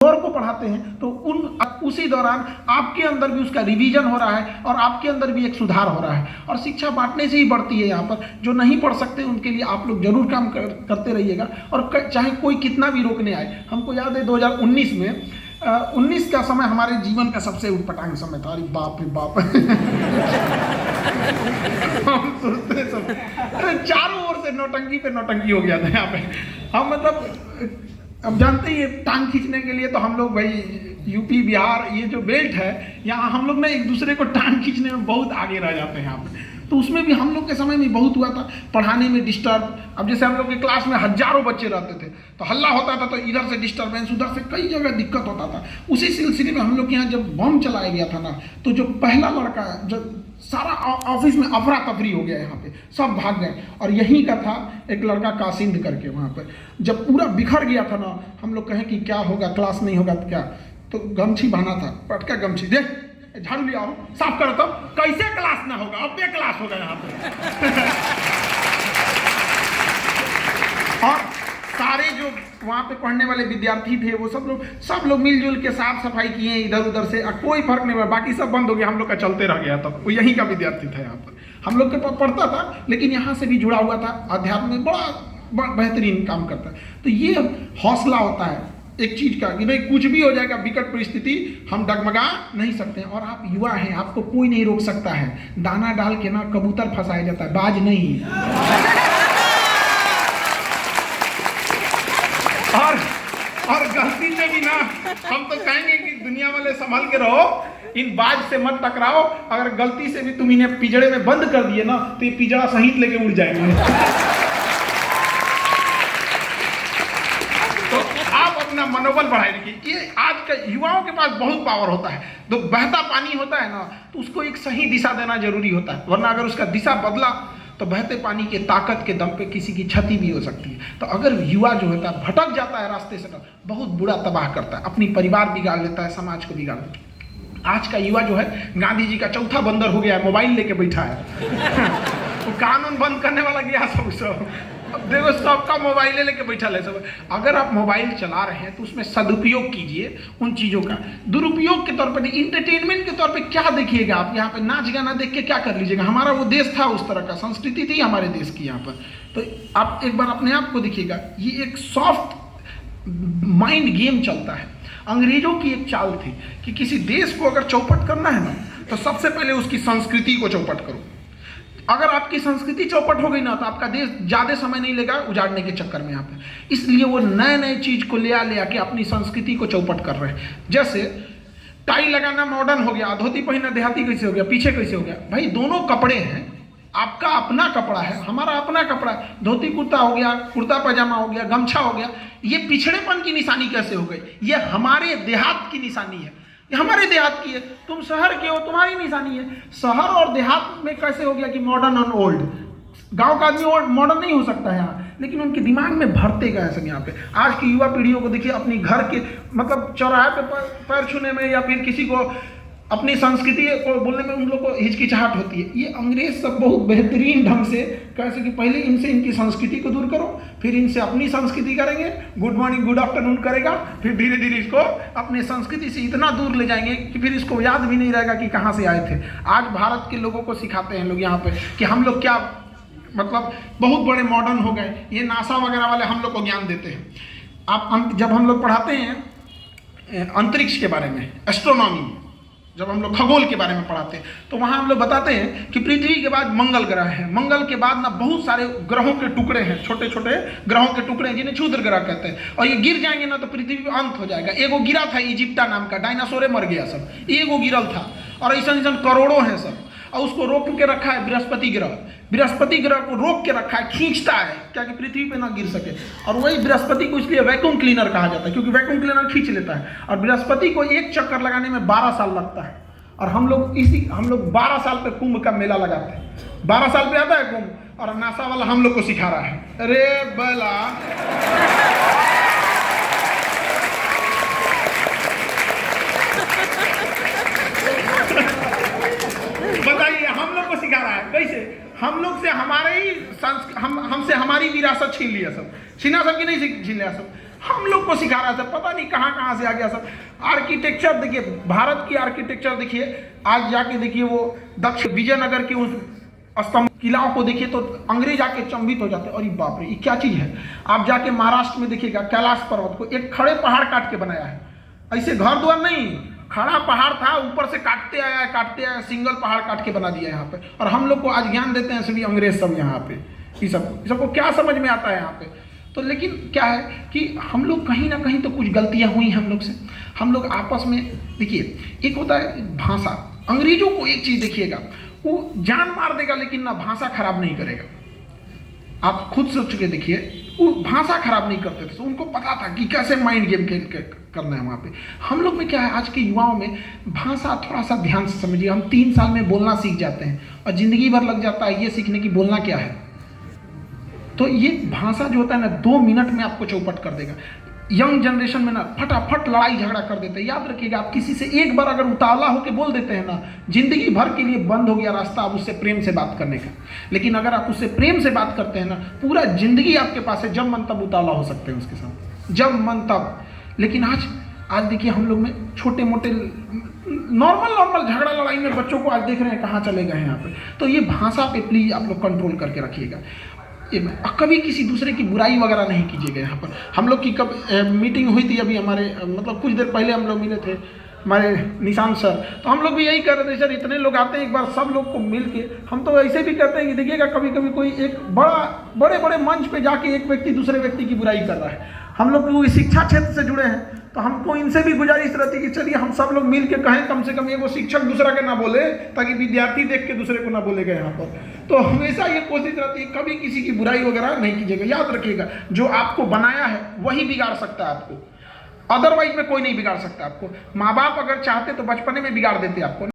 को पढ़ाते हैं तो उसी दौरान आपके अंदर भी उसका रिवीजन हो रहा है और आपके अंदर भी एक सुधार हो रहा है। और शिक्षा बांटने से ही बढ़ती है। यहाँ पर जो नहीं पढ़ सकते उनके लिए आप लोग जरूर काम करते रहिएगा, और चाहे कोई कितना भी रोकने आए। हमको याद है 2019 में 19 का समय हमारे जीवन का सबसे उटपटांग समय था। अरे बाप रे बाप हम सोचते सब, अरे चारों ओर से नौटंकी पे नौटंकी हो गया था यहाँ पे। हम मतलब अब जानते ही टांग खींचने के लिए तो हम लोग भाई यूपी बिहार ये जो बेल्ट है यहाँ हम लोग ना एक दूसरे को टांग खींचने में बहुत आगे रह जाते हैं यहाँ पे। तो उसमें भी हम लोग के समय में बहुत हुआ था, पढ़ाने में डिस्टर्ब। अब जैसे हम लोग के क्लास में हजारों बच्चे रहते थे तो हल्ला होता था, तो इधर से डिस्टर्बेंस, उधर से कई जगह दिक्कत होता था। उसी सिलसिले में हम लोग के यहाँ जब बम चलाया गया था ना, तो जो पहला लड़का जब सारा ऑफिस में अफरा तफरी हो गया, यहाँ पे सब भाग गए। और यहीं का था एक लड़का कासिंद करके, वहाँ पर जब पूरा बिखर गया था ना, हम लोग कहें कि क्या होगा, क्लास नहीं होगा तो क्या, तो गमछी बांधा था, पटका गमछी, देख झाड़ू लिया आओ साफ करो, तो कैसे क्लास ना होगा, अब क्लास होगा यहाँ पे और सारे जो वहाँ पे पढ़ने वाले विद्यार्थी थे वो सब लोग मिलजुल के साफ सफाई किए इधर उधर से, कोई फर्क नहीं हुआ। बाकी सब बंद हो गया, हम लोग का चलते रह गया। तब वो यहीं का विद्यार्थी था, यहाँ पर हम लोग के पास पढ़ता था, लेकिन यहाँ से भी जुड़ा हुआ था, अध्यात्म में बड़ा बेहतरीन काम करता है। तो ये हौसला होता है एक चीज का कि नहीं, कुछ भी हो जाएगा, विकट परिस्थिति, हम डगमगा नहीं सकते हैं। और आप युवा हैं, आपको कोई नहीं रोक सकता है। दाना डाल के ना कबूतर फंसाया जाता है, बाज नहीं। और गलती से भी ना, हम तो कहेंगे कि दुनिया वाले संभल के रहो, इन बाज से मत टकराओ। अगर गलती से भी तुम इन्हें पिंजड़े में बंद कर दिए ना, तो ये पिंजड़ा सहित लेके उड़ जाएंगे। अपना मनोबल बढ़ाए रखिए। ये आज के युवाओं के पास बहुत पावर होता है। तो बहता पानी होता है ना, तो उसको एक सही दिशा देना जरूरी होता है, वरना अगर उसका दिशा बदला तो बहते पानी के ताकत के दम पे किसी की क्षति भी हो सकती है। तो अगर युवा जो होता है भटक जाता है रास्ते से, तो बहुत बुरा तबाह करता है, अपनी परिवार बिगाड़ लेता है, समाज को बिगाड़ लेता है। आज का युवा जो है गांधी जी का चौथा बंदर हो गया है, मोबाइल लेके बैठा है तो कानून बंद करने वाला गया सब अब देखो सबका मोबाइल लेके बैठा है सब। अगर आप मोबाइल चला रहे हैं तो उसमें सदुपयोग कीजिए उन चीज़ों का। दुरुपयोग के तौर पर, इंटरटेनमेंट के तौर पे क्या देखिएगा आप, यहाँ पे नाच गाना देख के क्या कर लीजिएगा। हमारा वो देश था, उस तरह का संस्कृति थी हमारे देश की यहाँ पर। तो आप एक बार अपने आप को देखिएगा, ये एक सॉफ्ट माइंड गेम चलता है। अंग्रेजों की एक चाल थी कि किसी देश को अगर चौपट करना है ना, तो सबसे पहले उसकी संस्कृति को चौपट करो। अगर आपकी संस्कृति चौपट हो गई ना, तो आपका देश ज्यादा समय नहीं लेगा उजाड़ने के चक्कर में यहाँ पे। इसलिए वो नए नए चीज को ले आके अपनी संस्कृति को चौपट कर रहे हैं। जैसे टाई लगाना मॉडर्न हो गया, धोती पहनना देहाती कैसे हो गया, पीछे कैसे हो गया। भाई दोनों कपड़े हैं, आपका अपना कपड़ा है, हमारा अपना कपड़ा है। धोती कुर्ता हो गया, कुर्ता पैजामा हो गया, गमछा हो गया, ये पिछड़ेपन की निशानी कैसे हो गई? ये हमारे देहात की निशानी है, ये हमारे देहात की है। तुम शहर के हो, तुम्हारी निशानी है। शहर और देहात में कैसे हो गया कि मॉडर्न और ओल्ड? गांव का आदमी मॉडर्न नहीं हो सकता है यहाँ, लेकिन उनके दिमाग में भरते गए सब यहाँ पे। आज की युवा पीढ़ियों को देखिए, अपनी घर के मतलब चौराहे पे पैर छूने में या फिर किसी को अपनी संस्कृति को बोलने में उन लोग को हिचकिचाहट होती है। ये अंग्रेज सब बहुत बेहतरीन ढंग से कैसे कि पहले इनसे इनकी संस्कृति को दूर करो, फिर इनसे अपनी संस्कृति करेंगे, गुड मॉर्निंग गुड आफ्टरनून करेगा, फिर धीरे धीरे इसको अपने संस्कृति से इतना दूर ले जाएंगे कि फिर इसको याद भी नहीं रहेगा कि कहाँ से आए थे। आज भारत के लोगों को सिखाते हैं लोग यहाँ पे कि हम लोग क्या मतलब बहुत बड़े मॉडर्न हो गए। ये नासा वगैरह वाले हम लोग को ज्ञान देते हैं। आप जब हम लोग पढ़ाते हैं अंतरिक्ष के बारे में, एस्ट्रोनॉमी, जब हम लोग खगोल के बारे में पढ़ाते हैं, तो वहाँ हम लोग बताते हैं कि पृथ्वी के बाद मंगल ग्रह है, मंगल के बाद ना बहुत सारे ग्रहों के टुकड़े हैं, छोटे छोटे ग्रहों के टुकड़े हैं जिन्हें क्षुद्र ग्रह कहते हैं। और ये गिर जाएंगे ना तो पृथ्वी पे अंत हो जाएगा। एगो गिरा था इजिप्टा नाम का, डायनासोरे मर गया सब, एगो गिरल था। और ऐसा ऐसा करोड़ों हैं सब, और उसको रोक के रखा है बृहस्पति ग्रह। बृहस्पति ग्रह को रोक के रखा है, खींचता है क्या कि पृथ्वी पे ना गिर सके। और वही बृहस्पति को इसलिए वैक्यूम क्लीनर कहा जाता है, क्योंकि वैक्यूम क्लीनर खींच लेता है। और बृहस्पति को एक चक्कर लगाने में 12 साल लगता है। और हम लोग 12 साल पे कुंभ का मेला लगाते हैं। 12 साल पे आता है कुंभ, और नासा वाला हम लोग को सिखा रहा है। अरे बला बताइए, हम लोग को सिखा रहा है कैसे? हम लोग से हमारे ही हमसे हमारी विरासत छीन लिया सब, छीना सब की नहीं छीन लिया सब। हम लोग को सिखा रहा था, पता नहीं कहाँ कहाँ से आ गया सब। आर्किटेक्चर देखिए, भारत की आर्किटेक्चर देखिए, आज जाके देखिए वो दक्षिण विजयनगर के उस स्तंभ किलाओं को देखिए तो अंग्रेज आके चंबित हो जाते हैं, अरे बाप रे ये क्या चीज है। आप जाके महाराष्ट्र में देखिएगा, कैलाश पर्वत को एक खड़े पहाड़ काट के बनाया है, ऐसे घर द्वार नहीं, खड़ा पहाड़ था, ऊपर से काटते आया, सिंगल पहाड़ काट के बना दिया यहाँ पे। और हम लोग को आज ज्ञान देते हैं सभी अंग्रेज सब यहाँ पे, ये सबको क्या समझ में आता है यहाँ पे। तो लेकिन क्या है कि हम लोग कहीं ना कहीं तो कुछ गलतियां हुई हम लोग से। हम लोग आपस में देखिए, एक होता है भाषा, अंग्रेजों को एक चीज देखिएगा, वो जान मार देगा लेकिन ना भाषा खराब नहीं करेगा। आप खुद सोच के देखिए, वो भाषा खराब नहीं करते थे, तो उनको पता था कि कैसे माइंड गेम करना है वहाँ पे। हम लोग में क्या है, आज के युवाओं में भाषा थोड़ा सा ध्यान से समझिए। हम 3 साल में बोलना सीख जाते हैं और जिंदगी भर लग जाता है ये सीखने की बोलना क्या है। तो ये भाषा जो होता है ना, 2 मिनट में आपको चौपट कर देगा। यंग जनरेशन में ना फटाफट लड़ाई झगड़ा कर देते हैं। याद रखिएगा, आप किसी से एक बार अगर उतावला होकर बोल देते हैं ना, जिंदगी भर के लिए बंद हो गया रास्ता आप उससे प्रेम से बात करने का। लेकिन अगर आप उससे प्रेम से बात करते हैं ना, पूरा जिंदगी आपके पास है, जब मन तब उतावला हो सकते हैं उसके साथ, जब मन तब। लेकिन आज देखिए हम लोग में छोटे मोटे नॉर्मल झगड़ा लड़ाई में बच्चों को आज देख रहे हैं कहाँ चले गए हैं यहाँ पे। तो ये भाषा पे प्लीज आप लोग कंट्रोल करके रखिएगा। कभी किसी दूसरे की बुराई वगैरह नहीं कीजिएगा। यहाँ पर हम लोग की कब मीटिंग हुई थी अभी हमारे, मतलब कुछ देर पहले हम लोग मिले थे हमारे निशांत सर, तो हम लोग भी यही कर रहे थे, सर इतने लोग आते हैं, एक बार सब लोग को मिल के हम तो ऐसे भी करते हैं कि देखिएगा कभी कभी कोई एक बड़े मंच पे जाके एक व्यक्ति दूसरे व्यक्ति की बुराई कर रहा है। हम लोग शिक्षा क्षेत्र से जुड़े हैं, तो हमको इनसे भी गुजारिश रहती है कि चलिए हम सब लोग मिल के कहें, कम से कम ये वो शिक्षक दूसरा के ना बोले, ताकि विद्यार्थी देख के दूसरे को ना बोलेगा यहाँ पर। तो हमेशा ये कोशिश रहती है कभी किसी की बुराई वगैरह नहीं कीजिएगा। याद रखिएगा, जो आपको बनाया है वही बिगाड़ सकता है आपको, अदरवाइज में कोई नहीं बिगाड़ सकता आपको। माँ बाप अगर चाहते तो बचपने में बिगाड़ देते आपको।